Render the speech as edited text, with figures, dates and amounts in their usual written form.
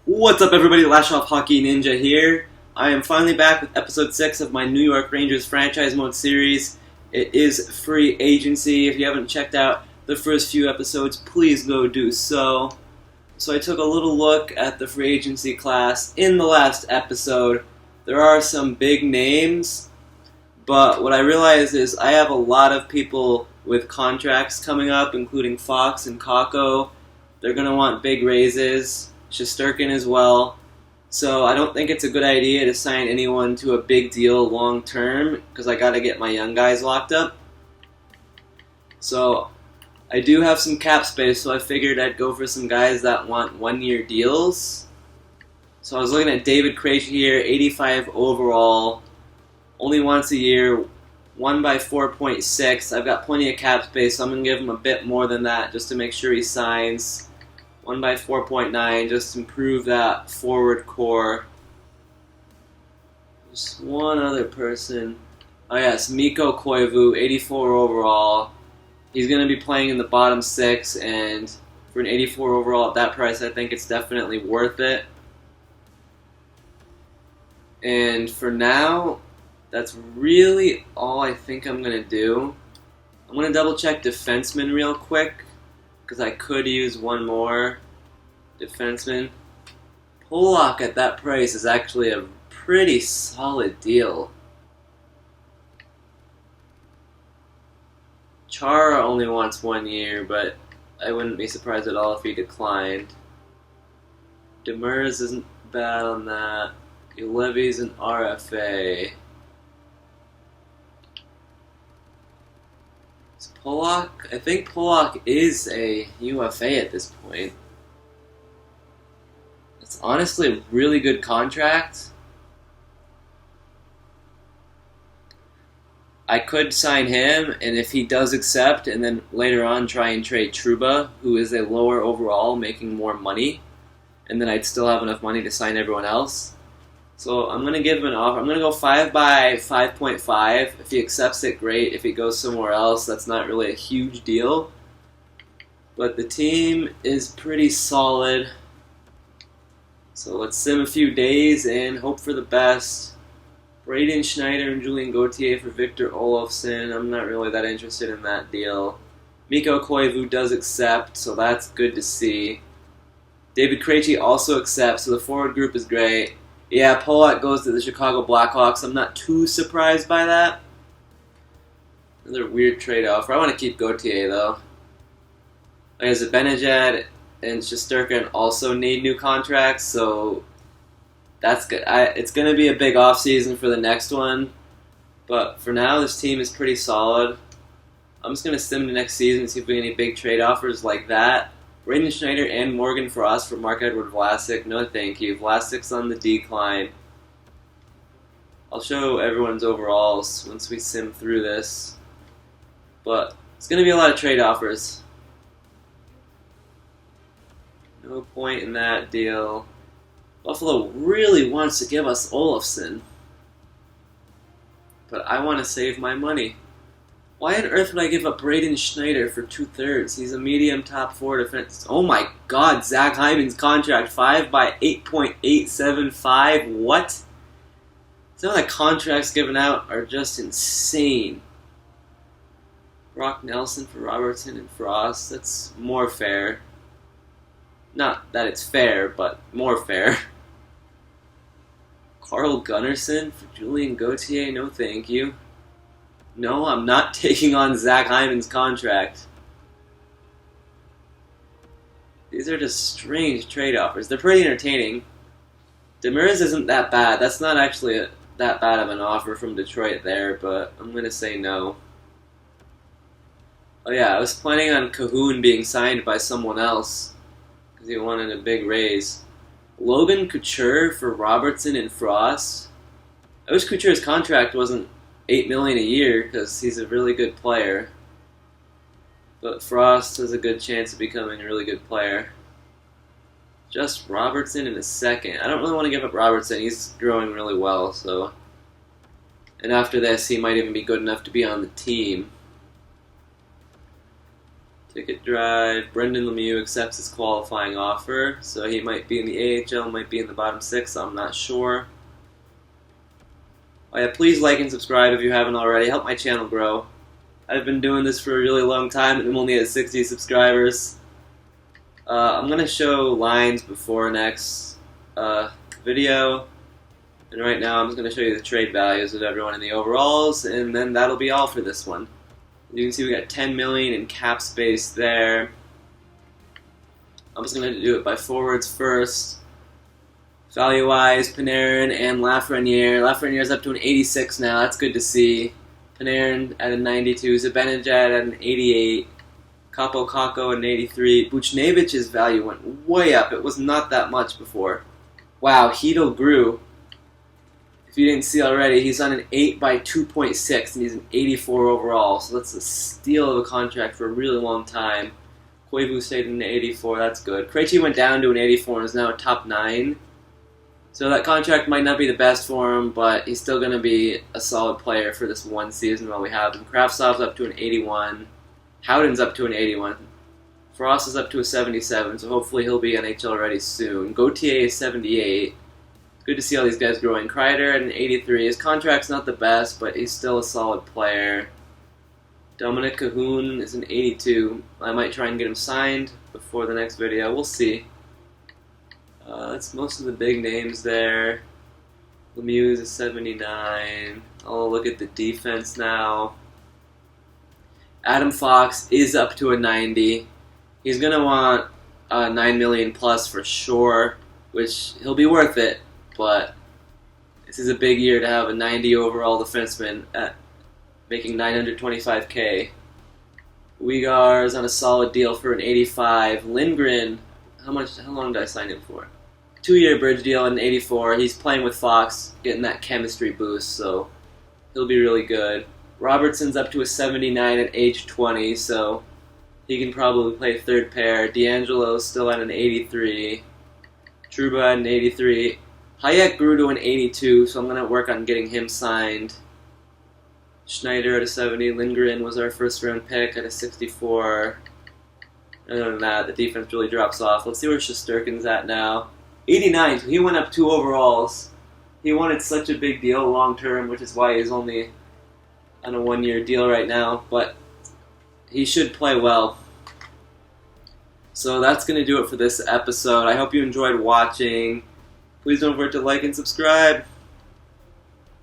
What's up, everybody? Lash Off Hockey Ninja here. I am finally back with episode 6 of my New York Rangers franchise mode series. It is free agency. If you haven't checked out the first few episodes, please go do so. So I took a little look at the free agency class in the last episode. There are some big names, but what I realized is I have a lot of people with contracts coming up, including Fox and Kakko. They're going to want big raises. Shesterkin as well. So I don't think it's a good idea to sign anyone to a big deal long term because I got to get my young guys locked up. So I do have some cap space, so I figured I'd go for some guys that want 1-year deals. So I was looking at David Krejci here, 85 overall, only once a year, 1 by 4.6. I've got plenty of cap space, so I'm going to give him a bit more than that just to make sure he signs. 1 by 4.9, just improve that forward core. Just one other person. Oh yes, Mikko Koivu, 84 overall. He's going to be playing in the bottom 6, and for an 84 overall at that price, I think it's definitely worth it. And for now, that's really all I think I'm going to do. I'm going to double check defenseman real quick, because I could use one more defenseman. Pollock at that price is actually a pretty solid deal. Chara only wants 1 year, but I wouldn't be surprised at all if he declined. Demers isn't bad on that. Levy's an RFA. Pollock? I think Pollock is a UFA at this point. It's honestly a really good contract. I could sign him, and if he does accept, and then later on try and trade Trouba, who is a lower overall, making more money, and then I'd still have enough money to sign everyone else. So I'm going to give him an offer. I'm going to go 5 by 5.5. If he accepts it, great. If he goes somewhere else, that's not really a huge deal. But the team is pretty solid. So let's sim a few days and hope for the best. Braden Schneider and Julien Gauthier for Victor Olofsson. I'm not really that interested in that deal. Mikko Koivu does accept, so that's good to see. David Krejci also accepts, so the forward group is great. Yeah, Pollock goes to the Chicago Blackhawks. I'm not too surprised by that. Another weird trade offer. I want to keep Gauthier, though. There's Benajad and Shesterkin also need new contracts, so that's good. It's going to be a big offseason for the next one, but for now, this team is pretty solid. I'm just going to sim to next season and see if we get any big trade offers like that. Braden Schneider and Morgan Frost for Marc-Edouard Vlasic. No, thank you. Vlasic's on the decline. I'll show everyone's overalls once we sim through this. But it's going to be a lot of trade offers. No point in that deal. Buffalo really wants to give us Olofsson. But I want to save my money. Why on earth would I give up Braden Schneider for 2/3? He's a medium top 4 defense. Oh my god, Zach Hyman's contract, 5 by 8.875. What? Some of the contracts given out are just insane. Brock Nelson for Robertson and Frost. That's more fair. Not that it's fair, but more fair. Carl Gunnarsson for Julien Gauthier. No thank you. No, I'm not taking on Zach Hyman's contract. These are just strange trade offers. They're pretty entertaining. Demers isn't that bad. That's not actually that bad of an offer from Detroit there, but I'm going to say no. Oh yeah, I was planning on Cahoon being signed by someone else because he wanted a big raise. Logan Couture for Robertson and Frost. I wish Couture's contract wasn't $8 million a year because he's a really good player. But Frost has a good chance of becoming a really good player. Just Robertson in a second. I don't really want to give up Robertson. He's growing really well, so. And after this, he might even be good enough to be on the team. Ticket drive. Brendan Lemieux accepts his qualifying offer, so he might be in the AHL, might be in the bottom 6, I'm not sure. Oh yeah, please like and subscribe if you haven't already. Help my channel grow. I've been doing this for a really long time and I'm only at 60 subscribers. I'm going to show lines before next video. And right now I'm just going to show you the trade values of everyone in the overalls, and then that'll be all for this one. As you can see, we got 10 million in cap space there. I'm just going to do it by forwards first. Value-wise, Panarin and Lafreniere. Lafreniere's up to an 86 now. That's good to see. Panarin at a 92. Zibanejad at an 88. Kako at an 83. Buchnevich's value went way up. It was not that much before. Wow, Hedel grew. If you didn't see already, he's on an 8 by 2.6, and he's an 84 overall. So that's a steal of a contract for a really long time. Koivu stayed in an 84. That's good. Krejci went down to an 84 and is now a top 9. So that contract might not be the best for him, but he's still going to be a solid player for this one season while we have him. Kravtsov's up to an 81. Howden's up to an 81. Frost is up to a 77, so hopefully he'll be NHL ready soon. Gauthier is 78. Good to see all these guys growing. Kreider at an 83. His contract's not the best, but he's still a solid player. Dominic Cahoon is an 82. I might try and get him signed before the next video. We'll see. That's most of the big names there. Lemieux is a 79. I'll look at the defense now. Adam Fox is up to a 90. He's going to want 9 million plus for sure, which he'll be worth it, but this is a big year to have a 90 overall defenseman at making $925K. Uyghur is on a solid deal for an 85. Lindgren, how long did I sign him for? 2-year bridge deal at an 84. He's playing with Fox, getting that chemistry boost, so he'll be really good. Robertson's up to a 79 at age 20, so he can probably play third pair. D'Angelo's still at an 83. Trouba at an 83. Hayek grew to an 82, so I'm going to work on getting him signed. Schneider at a 70. Lindgren was our first round pick at a 64. Other than that, the defense really drops off. Let's see where Shesterkin's at now. 89, so he went up 2 overalls. He wanted such a big deal long term, which is why he's only on a 1-year deal right now, but he should play well. So that's going to do it for this episode. I hope you enjoyed watching. Please don't forget to like and subscribe.